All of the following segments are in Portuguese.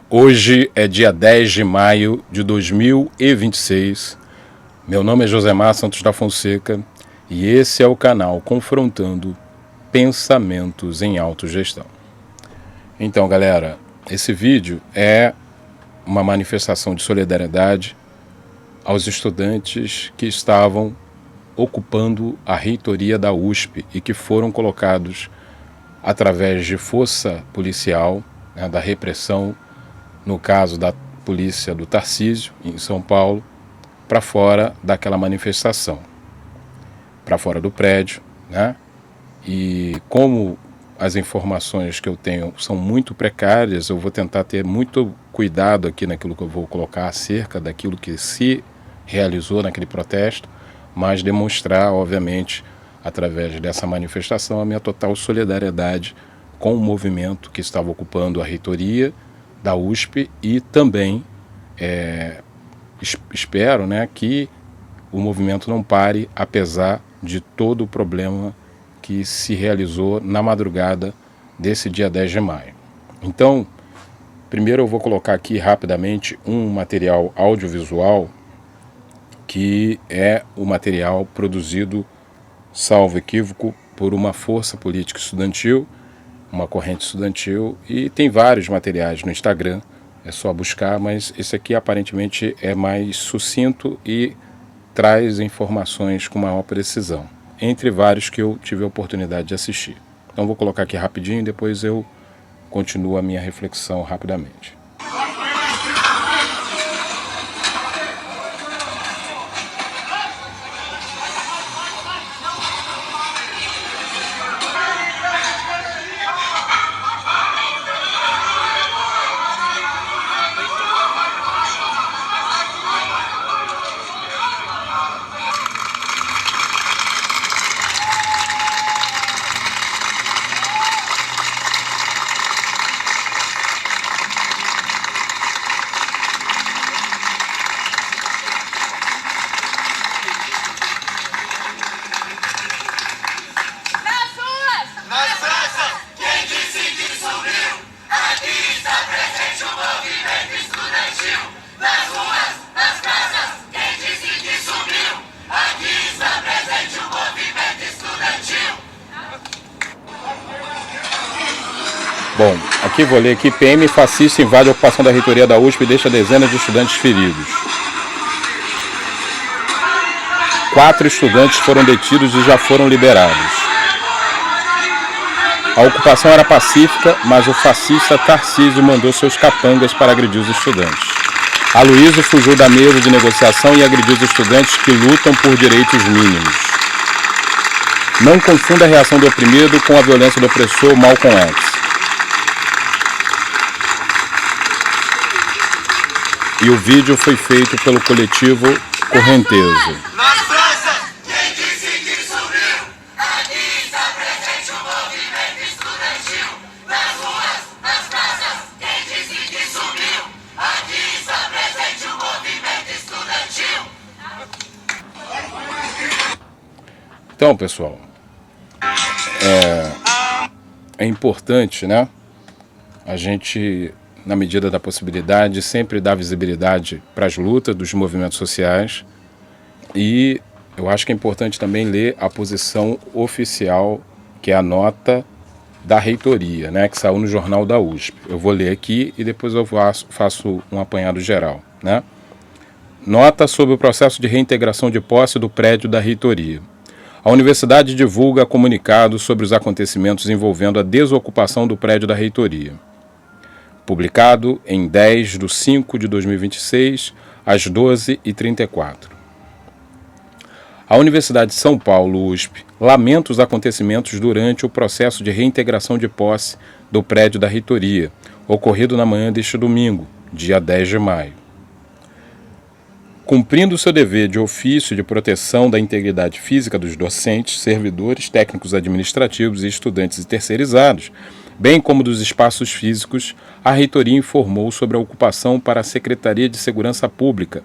Hoje é dia 10 de maio de 2026. Meu nome é Josemar Santos da Fonseca e esse é o canal Confrontando Pensamentos em Autogestão. Então, galera, esse vídeo é uma manifestação de solidariedade aos estudantes que estavam ocupando a reitoria da USP e que foram colocados através de força policial, da repressão, no caso da polícia do Tarcísio, em São Paulo, para fora daquela manifestação, para fora do prédio, E como as informações que eu tenho são muito precárias, eu vou tentar ter muito cuidado aqui naquilo que eu vou colocar acerca daquilo que se realizou naquele protesto, mas demonstrar, obviamente, através dessa manifestação, a minha total solidariedade com o movimento que estava ocupando a reitoria da USP e também espero que o movimento não pare, apesar de todo o problema que se realizou na madrugada desse dia 10 de maio. Então, primeiro eu vou colocar aqui rapidamente um material audiovisual que é o material produzido, salvo equívoco, por uma força política estudantil, uma corrente estudantil, e tem vários materiais no Instagram, é só buscar, mas esse aqui aparentemente é mais sucinto e traz informações com maior precisão, entre vários que eu tive a oportunidade de assistir. Então vou colocar aqui rapidinho e depois eu continuo a minha reflexão rapidamente. Bom, aqui vou ler aqui: PM fascista invade a ocupação da reitoria da USP e deixa dezenas de estudantes feridos. 4 estudantes foram detidos e já foram liberados. A ocupação era pacífica, mas o fascista Tarcísio mandou seus capangas para agredir os estudantes. Aloysio fugiu da mesa de negociação e agrediu os estudantes que lutam por direitos mínimos. Não confunda a reação do oprimido com a violência do opressor Malcolm X. E o vídeo foi feito pelo coletivo Correnteza. Nas praças, quem disse que sumiu? Aqui está presente o movimento estudantil. Nas ruas, nas praças, quem disse que sumiu? Aqui está presente o movimento estudantil. Então, pessoal, é importante, a gente, na medida da possibilidade, sempre dar visibilidade para as lutas dos movimentos sociais, e eu acho que é importante também ler a posição oficial, que é a nota da reitoria, que saiu no jornal da USP. Eu vou ler aqui e depois eu faço um apanhado geral. Nota sobre o processo de reintegração de posse do prédio da reitoria. A universidade divulga comunicado sobre os acontecimentos envolvendo a desocupação do prédio da reitoria. Publicado em 10/5/2026, às 12h34. A Universidade de São Paulo, USP, lamenta os acontecimentos durante o processo de reintegração de posse do prédio da reitoria, ocorrido na manhã deste domingo, dia 10 de maio. Cumprindo seu dever de ofício de proteção da integridade física dos docentes, servidores, técnicos administrativos e estudantes terceirizados, bem como dos espaços físicos, a reitoria informou sobre a ocupação para a Secretaria de Segurança Pública,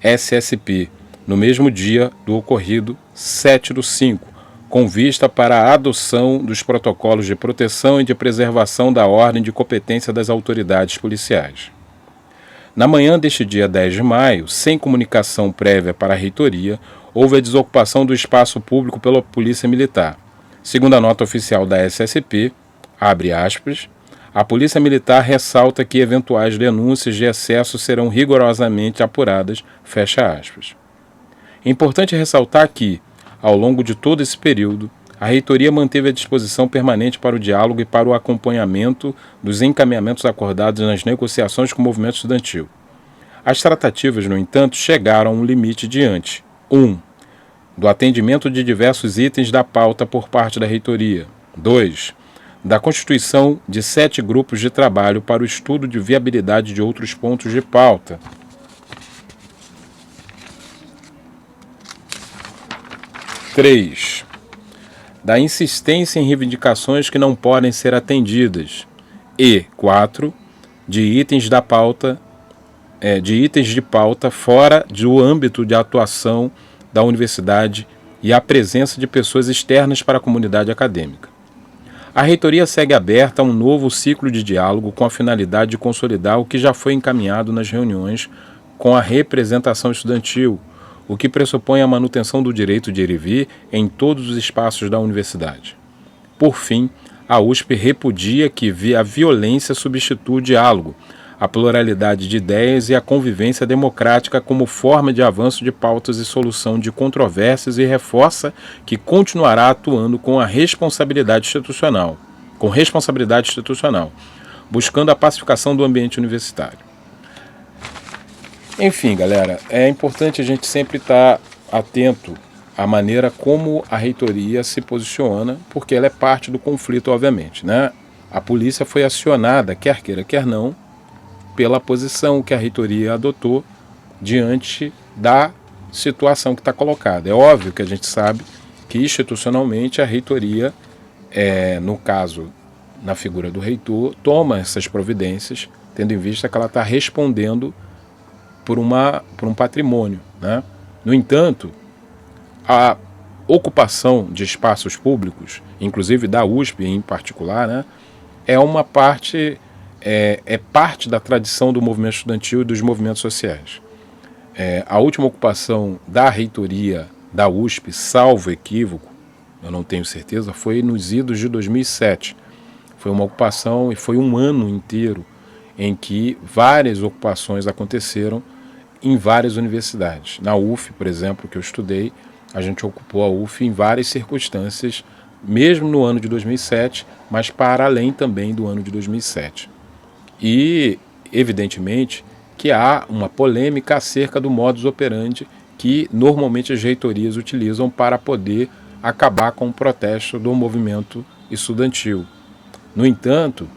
SSP, no mesmo dia do ocorrido 7/5, com vista para a adoção dos protocolos de proteção e de preservação da ordem de competência das autoridades policiais. Na manhã deste dia 10 de maio, sem comunicação prévia para a reitoria, houve a desocupação do espaço público pela Polícia Militar. Segundo a nota oficial da SSP, abre aspas, a Polícia Militar ressalta que eventuais denúncias de excesso serão rigorosamente apuradas, fecha aspas. É importante ressaltar que, ao longo de todo esse período, a reitoria manteve a disposição permanente para o diálogo e para o acompanhamento dos encaminhamentos acordados nas negociações com o movimento estudantil. As tratativas, no entanto, chegaram a um limite diante 1. Do atendimento de diversos itens da pauta por parte da reitoria. 2. Da constituição de 7 grupos de trabalho para o estudo de viabilidade de outros pontos de pauta. 3. Da insistência em reivindicações que não podem ser atendidas. E 4. De itens da pauta, de pauta fora do âmbito de atuação da universidade e a presença de pessoas externas para a comunidade acadêmica. A reitoria segue aberta a um novo ciclo de diálogo com a finalidade de consolidar o que já foi encaminhado nas reuniões com a representação estudantil, o que pressupõe a manutenção do direito de ir e vir em todos os espaços da universidade. Por fim, a USP repudia que a violência substitui o diálogo, a pluralidade de ideias e a convivência democrática como forma de avanço de pautas e solução de controvérsias e reforça que continuará atuando com responsabilidade institucional, buscando a pacificação do ambiente universitário. Enfim, galera, é importante a gente sempre estar atento à maneira como a reitoria se posiciona, porque ela é parte do conflito, obviamente, né? A polícia foi acionada, quer queira, quer não, pela posição que a reitoria adotou diante da situação que está colocada. É óbvio que a gente sabe que institucionalmente a reitoria, no caso, na figura do reitor, toma essas providências, tendo em vista que ela está respondendo por um patrimônio, né? No entanto, a ocupação de espaços públicos, inclusive da USP em particular, né, é parte da tradição do movimento estudantil e dos movimentos sociais. A última ocupação da reitoria da USP, salvo equívoco, eu não tenho certeza, foi nos idos de 2007. Foi uma ocupação e foi um ano inteiro em que várias ocupações aconteceram em várias universidades. Na UF, por exemplo, que eu estudei, a gente ocupou a UF em várias circunstâncias, mesmo no ano de 2007, mas para além também do ano de 2007. E, evidentemente, que há uma polêmica acerca do modus operandi que normalmente as reitorias utilizam para poder acabar com o protesto do movimento estudantil. No entanto,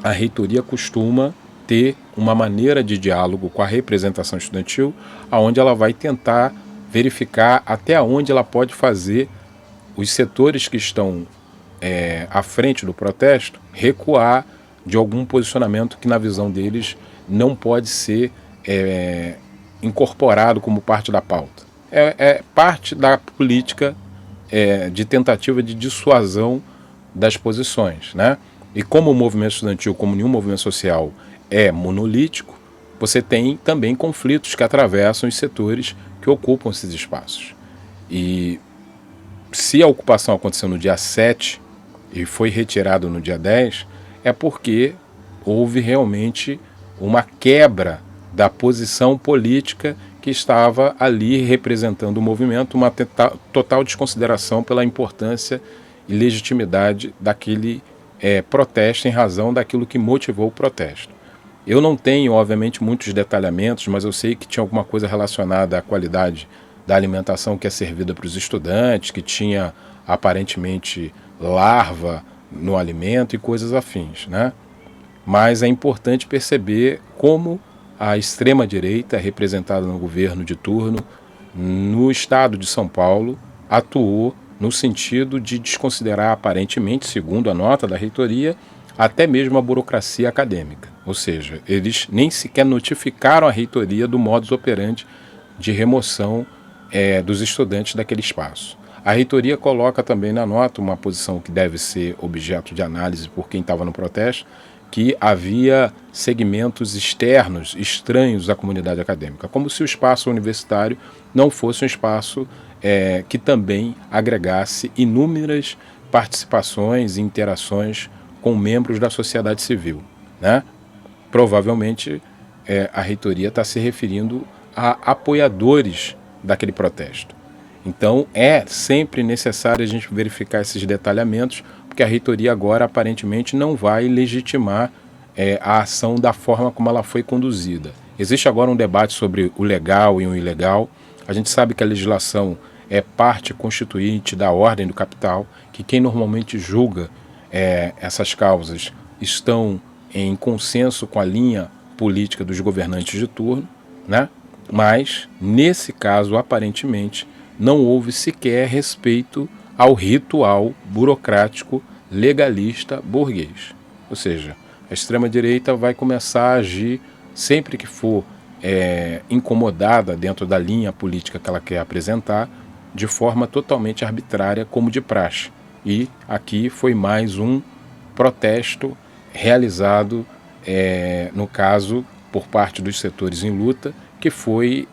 a reitoria costuma ter uma maneira de diálogo com a representação estudantil, onde ela vai tentar verificar até onde ela pode fazer os setores que estão à frente do protesto recuar de algum posicionamento que, na visão deles, não pode ser incorporado como parte da pauta. É parte da política de tentativa de dissuasão das posições, né? E como o movimento estudantil, como nenhum movimento social, é monolítico, você tem também conflitos que atravessam os setores que ocupam esses espaços. E se a ocupação aconteceu no dia 7 e foi retirado no dia 10, é porque houve realmente uma quebra da posição política que estava ali representando o movimento, uma total desconsideração pela importância e legitimidade daquele protesto em razão daquilo que motivou o protesto. Eu não tenho, obviamente, muitos detalhamentos, mas eu sei que tinha alguma coisa relacionada à qualidade da alimentação que é servida para os estudantes, que tinha aparentemente larva no alimento e coisas afins, né? Mas é importante perceber como a extrema-direita, representada no governo de turno, no estado de São Paulo, atuou no sentido de desconsiderar aparentemente, segundo a nota da reitoria, até mesmo a burocracia acadêmica. Ou seja, eles nem sequer notificaram a reitoria do modus operandi de remoção dos estudantes daquele espaço. A reitoria coloca também na nota uma posição que deve ser objeto de análise por quem estava no protesto, que havia segmentos externos, estranhos à comunidade acadêmica, como se o espaço universitário não fosse um espaço que também agregasse inúmeras participações e interações com membros da sociedade civil, né? Provavelmente a reitoria está se referindo a apoiadores daquele protesto. Então é sempre necessário a gente verificar esses detalhamentos, porque a reitoria agora aparentemente não vai legitimar a ação da forma como ela foi conduzida. Existe agora um debate sobre o legal e o ilegal. A gente sabe que a legislação é parte constituinte da ordem do capital, que quem normalmente julga essas causas estão em consenso com a linha política dos governantes de turno, né? Mas, nesse caso, aparentemente, não houve sequer respeito ao ritual burocrático legalista burguês. Ou seja, a extrema-direita vai começar a agir sempre que for incomodada dentro da linha política que ela quer apresentar, de forma totalmente arbitrária, como de praxe. E aqui foi mais um protesto realizado, no caso, por parte dos setores em luta, que foi,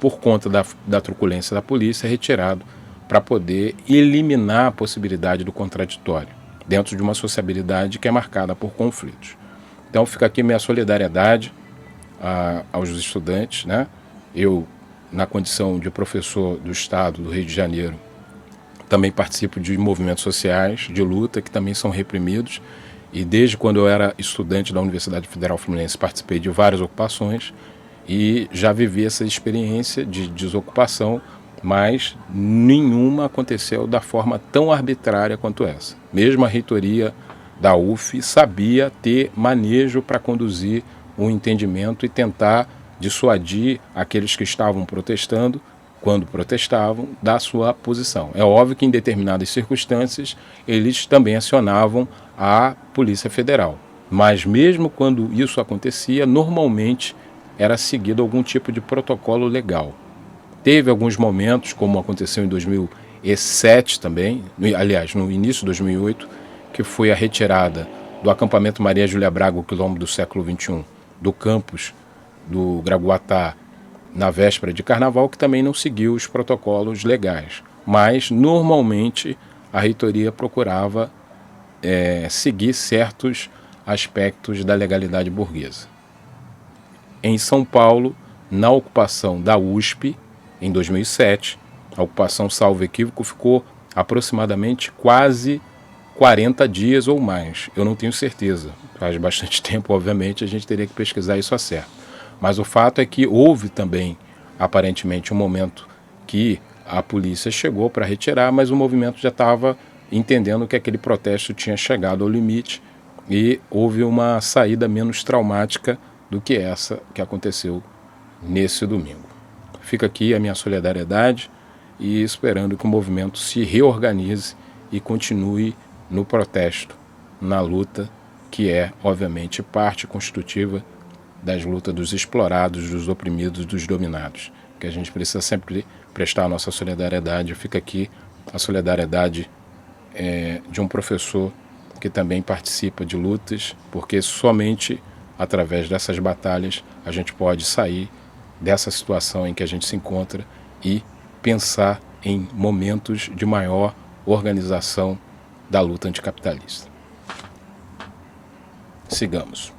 por conta da truculência da polícia, retirado para poder eliminar a possibilidade do contraditório, dentro de uma sociabilidade que é marcada por conflitos. Então fica aqui minha solidariedade aos estudantes, né? Eu, na condição de professor do Estado do Rio de Janeiro, também participo de movimentos sociais de luta que também são reprimidos, e desde quando eu era estudante da Universidade Federal Fluminense participei de várias ocupações e já vivi essa experiência de desocupação, mas nenhuma aconteceu da forma tão arbitrária quanto essa. Mesmo a reitoria da UF sabia ter manejo para conduzir um entendimento e tentar dissuadir aqueles que estavam protestando, quando protestavam, da sua posição. É óbvio que em determinadas circunstâncias eles também acionavam a Polícia Federal, mas mesmo quando isso acontecia, normalmente era seguido algum tipo de protocolo legal. Teve alguns momentos, como aconteceu em 2007 também, aliás, no início de 2008, que foi a retirada do acampamento Maria Júlia Braga, o quilombo do século XXI, do campus do Gragoatá, na véspera de carnaval, que também não seguiu os protocolos legais. Mas, normalmente, a reitoria procurava seguir certos aspectos da legalidade burguesa. Em São Paulo, na ocupação da USP, em 2007, a ocupação, salvo equívoco, ficou aproximadamente quase 40 dias ou mais. Eu não tenho certeza. Faz bastante tempo, obviamente, a gente teria que pesquisar isso a certo. Mas o fato é que houve também, aparentemente, um momento que a polícia chegou para retirar, mas o movimento já estava entendendo que aquele protesto tinha chegado ao limite e houve uma saída menos traumática do que essa que aconteceu nesse domingo. Fica aqui a minha solidariedade e esperando que o movimento se reorganize e continue no protesto, na luta, que é, obviamente, parte constitutiva das lutas dos explorados, dos oprimidos, dos dominados, que a gente precisa sempre prestar a nossa solidariedade. Fica aqui a solidariedade de um professor que também participa de lutas, porque somente através dessas batalhas a gente pode sair dessa situação em que a gente se encontra e pensar em momentos de maior organização da luta anticapitalista. Sigamos.